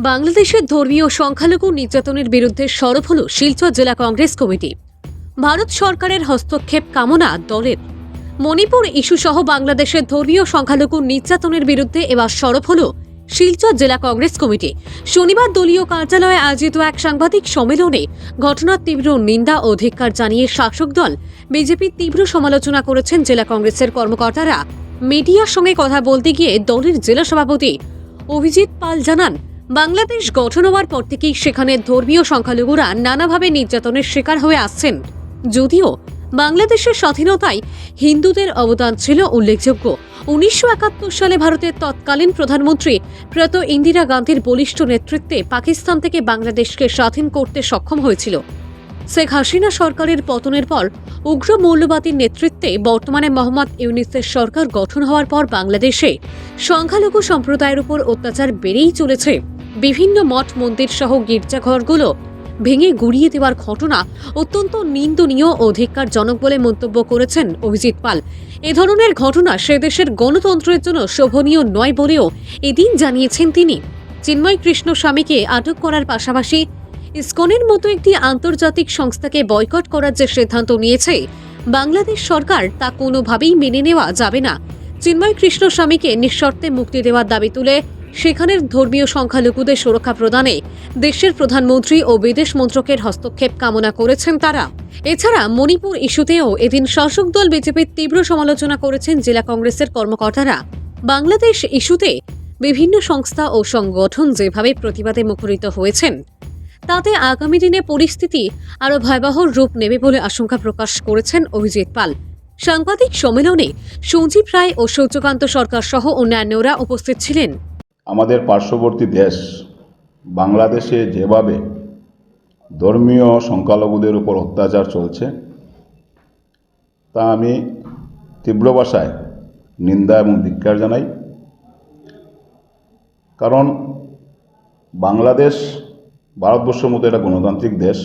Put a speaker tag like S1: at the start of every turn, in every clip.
S1: বাংলাদেশের ধর্মীয় সংখ্যালঘু নির্যাতনের বিরুদ্ধে সরব হল শিলচর জেলা কংগ্রেস কমিটি। ভারত সরকারের হস্তক্ষেপ কামনা দলের। মণিপুর ইস্যুসহ বাংলাদেশের ধর্মীয় সংখ্যালঘু নির্যাতনের বিরুদ্ধে এবার সরব হল শিলচর জেলা কংগ্রেস কমিটি। শনিবার দলীয় কার্যালয়ে আয়োজিত এক সাংবাদিক সম্মেলনে ঘটনার তীব্র নিন্দা ও ধিক্কার জানিয়ে শাসক দল বিজেপির তীব্র সমালোচনা করেছেন জেলা কংগ্রেসের কর্মকর্তারা। মিডিয়ার সঙ্গে কথা বলতে গিয়ে দলের জেলা সভাপতি অভিজিৎ পাল জানান, বাংলাদেশ গঠন হওয়ার পর থেকেই সেখানে ধর্মীয় সংখ্যালঘুরা নানাভাবে নির্যাতনের শিকার হয়ে আসছেন। যদিও বাংলাদেশের স্বাধীনতায় হিন্দুদের অবদান ছিল উল্লেখযোগ্য। 1971 সালে ভারতের তৎকালীন প্রধানমন্ত্রী প্রয়াত ইন্দিরা গান্ধীর বলিষ্ঠ নেতৃত্বে পাকিস্তান থেকে বাংলাদেশকে স্বাধীন করতে সক্ষম হয়েছিল। শেখ হাসিনা সরকারের পতনের পর উগ্র মৌলবাদীর নেতৃত্বে বর্তমানে মোহাম্মদ ইউনূসের সরকার গঠন হওয়ার পর বাংলাদেশে সংখ্যালঘু সম্প্রদায়ের উপর অত্যাচার বেড়েই চলেছে। বিভিন্ন মঠ মন্দির সহ গির্জাঘরগুলো ভেঙে গুড়িয়ে দেওয়ার ঘটনা অত্যন্ত নিন্দনীয় ও ধিক্কারজনক বলে মন্তব্য করেছেন অভিজিৎ পাল। এ ধরনের ঘটনা সে দেশের গণতন্ত্রের জন্য শোভনীয় নয় বলেও এদিন জানিয়েছেন তিনি। চিন্ময় কৃষ্ণ স্বামীকে আটক করার পাশাপাশি ইসকনের মতো একটি আন্তর্জাতিক সংস্থাকে বয়কট করার যে সিদ্ধান্ত নিয়েছে বাংলাদেশ সরকার, তা কোনোভাবেই মেনে নেওয়া যাবে না। চিন্ময় কৃষ্ণ স্বামীকে নিঃশর্তে মুক্তি দেওয়ার দাবি তুলে সেখানের ধর্মীয় সংখ্যালঘুদের সুরক্ষা প্রদানে দেশের প্রধানমন্ত্রী ও বিদেশ মন্ত্রকের হস্তক্ষেপ কামনা করেছেন তারা। এছাড়া মণিপুর ইস্যুতেও এদিন শাসক দল বিজেপির তীব্র সমালোচনা করেছেন জেলা কংগ্রেসের কর্মকর্তারা। বাংলাদেশ ইস্যুতে বিভিন্ন সংস্থা ও সংগঠন যেভাবে প্রতিবাদে মুখরিত হয়েছেন, তাতে আগামী দিনে পরিস্থিতি আরও ভয়াবহ রূপ নেবে বলে আশঙ্কা প্রকাশ করেছেন অভিজিৎ পাল। সাংবাদিক সম্মেলনে সঞ্জীব রায় ও সূর্যকান্ত সরকার সহ অন্যান্যরা উপস্থিত ছিলেন।
S2: আমাদের পার্শ্ববর্তী দেশ বাংলাদেশে যেভাবে ধর্মীয় সংখ্যালঘুদের উপর অত্যাচার চলছে, তা আমি তীব্র ভাষায় নিন্দা এবং ধিক্কার জানাই। কারণ বাংলাদেশ ভারতবর্ষের মতো একটা গণতান্ত্রিক দেশ,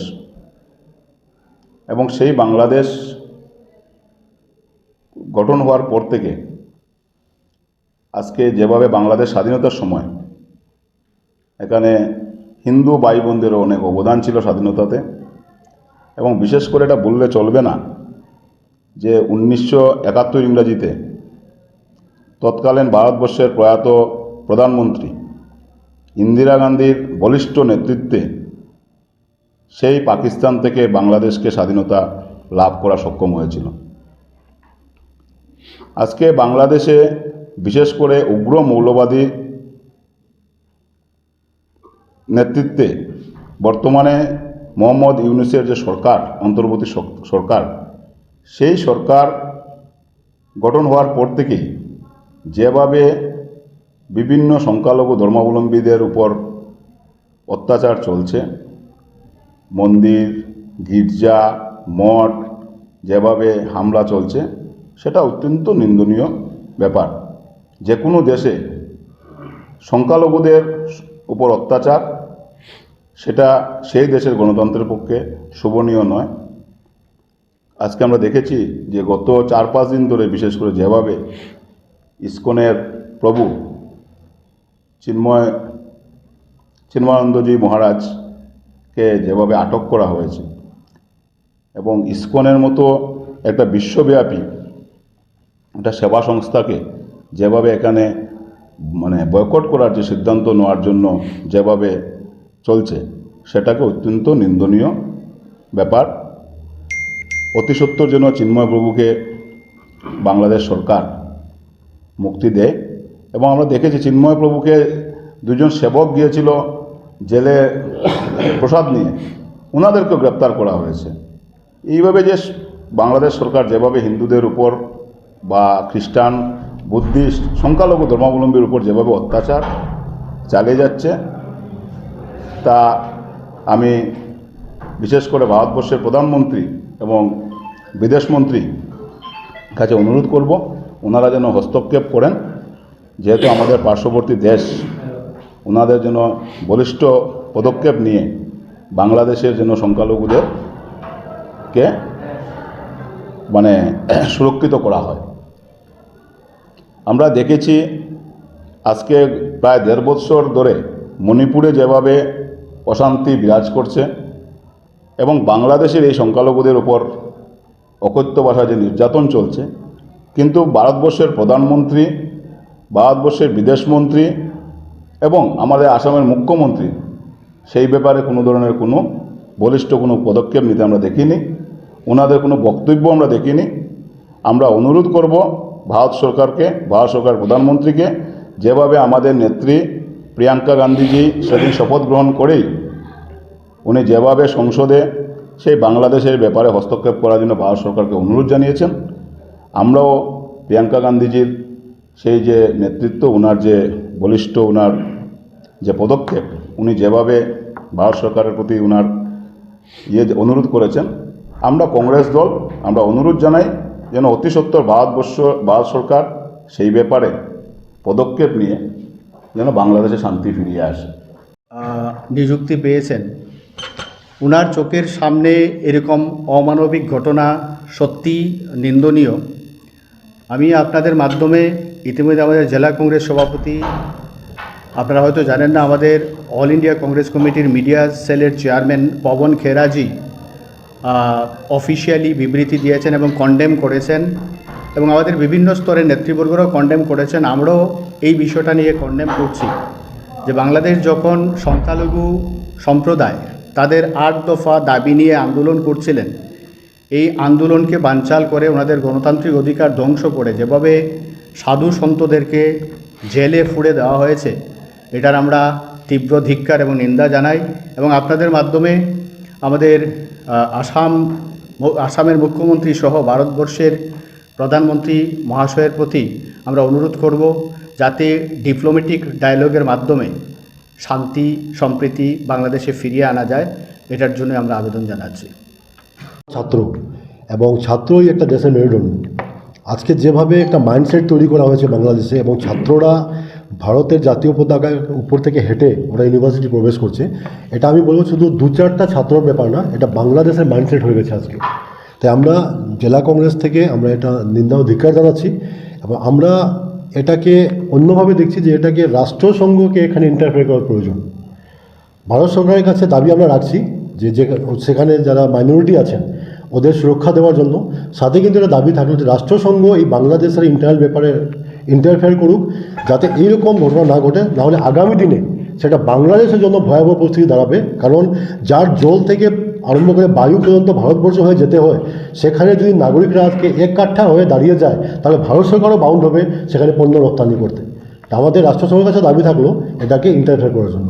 S2: এবং সেই বাংলাদেশ গঠন হওয়ার পর থেকে আজকে যেভাবে বাংলাদেশ স্বাধীনতার সময় এখানে হিন্দু ভাই বোনদেরও অনেক অবদান ছিল স্বাধীনতাতে, এবং বিশেষ করে এটা বললে চলবে না যে 1971 ইংরাজিতে তৎকালীন ভারতবর্ষের প্রয়াত প্রধানমন্ত্রী ইন্দিরা গান্ধীর বলিষ্ঠ নেতৃত্বে সেই পাকিস্তান থেকে বাংলাদেশকে স্বাধীনতা লাভ করা সক্ষম হয়েছিল। আজকে বাংলাদেশে বিশেষ করে উগ্র মৌলবাদী নেতৃত্বে বর্তমানে মোহাম্মদ ইউনূসের যে সরকার, অন্তর্বর্তী সরকার, সেই সরকার গঠন হওয়ার পর থেকেই যেভাবে বিভিন্ন সংখ্যালঘু ধর্মাবলম্বীদের উপর অত্যাচার চলছে, মন্দির, গির্জা, মঠ যেভাবে হামলা চলছে, সেটা অত্যন্ত নিন্দনীয় ব্যাপার। যে কোনো দেশে সংখ্যালঘুদের উপর অত্যাচার, সেটা সেই দেশের গণতন্ত্রের পক্ষে শোভনীয় নয়। আজকে আমরা দেখেছি যে গত 4-5 দিন ধরে বিশেষ করে যেভাবে ইসকনের প্রভু চিন্ময়ানন্দজি মহারাজকে যেভাবে আটক করা হয়েছে, এবং ইসকনের মতো একটা বিশ্বব্যাপী একটা সেবা সংস্থাকে যেভাবে এখানে বয়কট করার যে সিদ্ধান্ত নেওয়ার জন্য যেভাবে চলছে, সেটাকে অত্যন্ত নিন্দনীয় ব্যাপার। অতি সত্বর যেন চিন্ময় প্রভুকে বাংলাদেশ সরকার মুক্তি দেয়। এবং আমরা দেখেছি চিন্ময় প্রভুকে 2জন সেবক গিয়েছিল জেলে প্রসাদ নিয়ে, ওনাদেরকেও গ্রেপ্তার করা হয়েছে। এইভাবে যে বাংলাদেশ সরকার যেভাবে হিন্দুদের উপর বা খ্রিস্টান, বুদ্ধিস্ট, সংখ্যালঘু ধর্মাবলম্বীর উপর যেভাবে অত্যাচার চালিয়ে যাচ্ছে, তা আমি বিশেষ করে ভারতবর্ষের প্রধানমন্ত্রী এবং বিদেশমন্ত্রী কাছে অনুরোধ করব, ওনারা যেন হস্তক্ষেপ করেন। যেহেতু আমাদের পার্শ্ববর্তী দেশ, ওনাদের যেন বলিষ্ঠ পদক্ষেপ নিয়ে বাংলাদেশের যেন সংখ্যালঘুদেরকে সুরক্ষিত করা হয়। আমরা দেখেছি আজকে প্রায় 1.5 বছর ধরে মণিপুরে যেভাবে অশান্তি বিরাজ করছে এবং বাংলাদেশের এই সংখ্যালঘুদের উপর অকথ্য ভাষায় যে নির্যাতন চলছে, কিন্তু ভারতবর্ষের প্রধানমন্ত্রী, ভারতবর্ষের বিদেশমন্ত্রী এবং আমাদের আসামের মুখ্যমন্ত্রী সেই ব্যাপারে কোনো ধরনের কোনো বলিষ্ঠ কোনো পদক্ষেপ নিতে আমরা দেখিনি, ওনাদের কোনো বক্তব্য আমরা দেখিনি। আমরা অনুরোধ করব ভারত সরকারকে, ভারত সরকার প্রধানমন্ত্রীকে, যেভাবে আমাদের নেত্রী প্রিয়াঙ্কা গান্ধীজি সেদিন শপথ গ্রহণ করেই উনি যেভাবে সংসদে সেই বাংলাদেশের ব্যাপারে হস্তক্ষেপ করার জন্য ভারত সরকারকে অনুরোধ জানিয়েছেন, আমরাও প্রিয়াঙ্কা গান্ধীজির সেই যে নেতৃত্ব, ওনার যে বলিষ্ঠ, ওনার যে পদক্ষেপ, উনি যেভাবে ভারত সরকারের প্রতি ওনার অনুরোধ করেছেন, আমরা কংগ্রেস দল আমরা অনুরোধ জানাই যেন অতি সত্বর ভারত সরকার সেই ব্যাপারে পদক্ষেপ নিয়ে যেন বাংলাদেশে শান্তি ফিরিয়ে আসে।
S3: নিযুক্তি পেয়েছেন, ওনার চোখের সামনে এরকম অমানবিক ঘটনা সত্যি নিন্দনীয়। আমি আপনাদের মাধ্যমে ইতিমধ্যে আমাদের জেলা কংগ্রেস সভাপতি, আপনারা হয়তো জানেন না, আমাদের অল ইন্ডিয়া কংগ্রেস কমিটির মিডিয়া সেলের চেয়ারম্যান পবন খেরাজি অফিসিয়ালি বিবৃতি দিয়েছেন এবং কন্ডেম করেছেন, এবং আমাদের বিভিন্ন স্তরের নেতৃবর্গরাও কন্ডেম করেছেন। আমরাও এই বিষয়টা নিয়ে কন্ডেম করছি যে বাংলাদেশ যখন সংখ্যালঘু সম্প্রদায় তাদের 8 দফা দাবি নিয়ে আন্দোলন করছিলেন, এই আন্দোলনকে বানচাল করে ওনাদের গণতান্ত্রিক অধিকার ধ্বংস করে যেভাবে সাধু সন্তদেরকে জেলে ফুঁড়ে দেওয়া হয়েছে, এটার আমরা তীব্র ধিক্কার এবং নিন্দা জানাই। এবং আপনাদের মাধ্যমে আমাদের আসামের মুখ্যমন্ত্রী সহ ভারতবর্ষের প্রধানমন্ত্রী মহাশয়ের প্রতি আমরা অনুরোধ করব যাতে ডিপ্লোম্যাটিক ডায়ালগের মাধ্যমে শান্তি সম্প্রীতি বাংলাদেশে ফিরিয়ে আনা যায়, এটার জন্য আমরা আবেদন জানাচ্ছি।
S4: ছাত্র এবং ছাত্রই একটা দেশের মেরুদণ্ড। আজকে যেভাবে একটা মাইন্ডসেট তৈরি করা হয়েছে বাংলাদেশে, এবং ছাত্ররা ভারতের জাতীয় পতাকার উপর থেকে হেঁটে ওরা ইউনিভার্সিটি প্রবেশ করছে, এটা আমি বলবো শুধু 2-4টা ছাত্রর ব্যাপার না, এটা বাংলাদেশের মাইন্ডসেট হয়ে গেছে আজকে। তাই আমরা জেলা কংগ্রেস থেকে আমরা এটা নিন্দা ও ধিক্কার জানাচ্ছি, এবং আমরা এটাকে অন্যভাবে দেখছি যে এটাকে রাষ্ট্রসংঘকে এখানে ইন্টারফেয়ার করার প্রয়োজন। ভারত সরকারের কাছে দাবি আমরা রাখছি যে সেখানে যারা মাইনরিটি আছেন ওদের সুরক্ষা দেওয়ার জন্য, সাথে কিন্তু এটা দাবি থাকলো যে রাষ্ট্রসংঘ এই বাংলাদেশের ইন্টারনাল ব্যাপারে ইন্টারফেয়ার করুক, যাতে এইরকম ঘটনা না ঘটে। নাহলে আগামী দিনে সেটা বাংলাদেশের জন্য ভয়াবহ পরিস্থিতি দাঁড়াবে। কারণ যার জল থেকে আরম্ভ করে বায়ু পর্যন্ত ভারতবর্ষ হয়ে যেতে হয়, সেখানে যদি নাগরিকরা আজকে এক কাঠা হয়ে দাঁড়িয়ে যায়, তাহলে ভারত সরকারও বাউন্ড হবে সেখানে পণ্য রপ্তানি করতে। আমাদের রাষ্ট্রসংঘের কাছে দাবি থাকলো এটাকে ইন্টারফেয়ার করার জন্য।